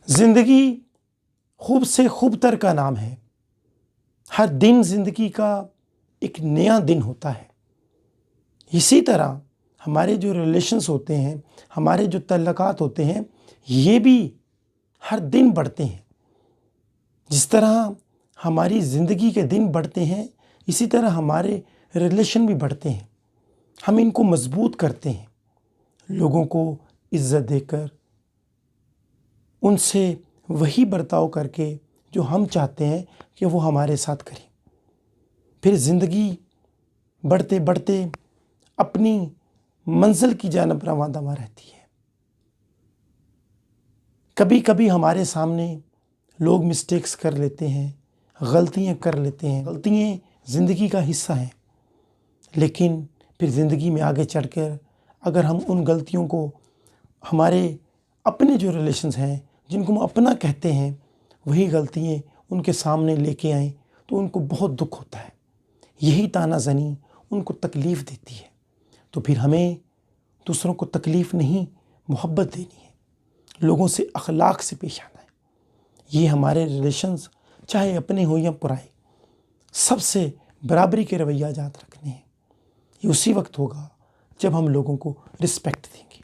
زندگی خوب سے خوب تر کا نام ہے. ہر دن زندگی کا ایک نیا دن ہوتا ہے. اسی طرح ہمارے جو ریلیشنز ہوتے ہیں، ہمارے جو تعلقات ہوتے ہیں، یہ بھی ہر دن بڑھتے ہیں. جس طرح ہماری زندگی کے دن بڑھتے ہیں، اسی طرح ہمارے ریلیشن بھی بڑھتے ہیں. ہم ان کو مضبوط کرتے ہیں، لوگوں کو عزت دے کر، ان سے وہی برتاؤ کر کے جو ہم چاہتے ہیں کہ وہ ہمارے ساتھ کریں. پھر زندگی بڑھتے بڑھتے اپنی منزل کی جانب رواں دواں رہتی ہے. کبھی کبھی ہمارے سامنے لوگ مسٹیکس کر لیتے ہیں، غلطیاں کر لیتے ہیں. غلطیاں زندگی کا حصہ ہیں، لیکن پھر زندگی میں آگے چڑھ کر اگر ہم ان غلطیوں کو ہمارے اپنے جو ریلیشنز ہیں، جن کو ہم اپنا کہتے ہیں، وہی غلطیاں ان کے سامنے لے کے آئیں تو ان کو بہت دکھ ہوتا ہے. یہی طعنہ زنی ان کو تکلیف دیتی ہے. تو پھر ہمیں دوسروں کو تکلیف نہیں، محبت دینی ہے، لوگوں سے اخلاق سے پیش آنا ہے. یہ ہمارے ریلیشنز چاہے اپنے ہوں یا پرائے، سب سے برابری کے رویہ جات رکھنے ہیں. یہ اسی وقت ہوگا جب ہم لوگوں کو رسپیکٹ دیں گے.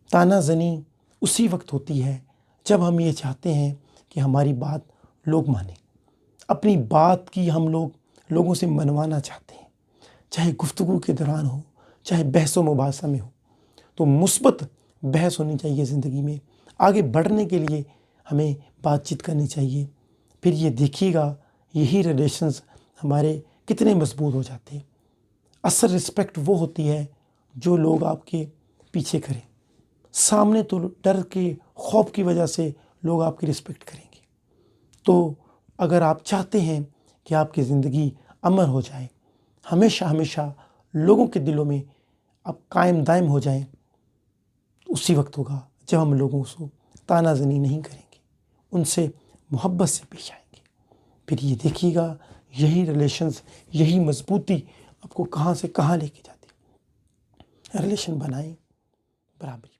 طعنہ زنی اسی وقت ہوتی ہے جب ہم یہ چاہتے ہیں کہ ہماری بات لوگ مانیں. اپنی بات کی ہم لوگوں سے منوانا چاہتے ہیں، چاہے گفتگو کے دوران ہو، چاہے بحث و مباحثہ میں ہو. تو مثبت بحث ہونی چاہیے زندگی میں. آگے بڑھنے کے لیے ہمیں بات چیت کرنی چاہیے. پھر یہ دیکھیے گا یہی ریلیشنز ہمارے کتنے مضبوط ہو جاتے ہیں. اصل رسپیکٹ وہ ہوتی ہے جو لوگ آپ کے پیچھے کریں. سامنے تو ڈر کے خوف کی وجہ سے لوگ آپ کی رسپیکٹ کریں گے. تو اگر آپ چاہتے ہیں کہ آپ کی زندگی امر ہو جائے، ہمیشہ ہمیشہ لوگوں کے دلوں میں آپ قائم دائم ہو جائیں، اسی وقت ہوگا جب ہم لوگوں کو طعنہ زنی نہیں کریں گے، ان سے محبت سے پیش آئیں گے. پھر یہ دیکھیے گا یہی ریلیشنز، یہی مضبوطی آپ کو کہاں سے کہاں لے کے جاتی. ریلیشن بنائیں، برابری.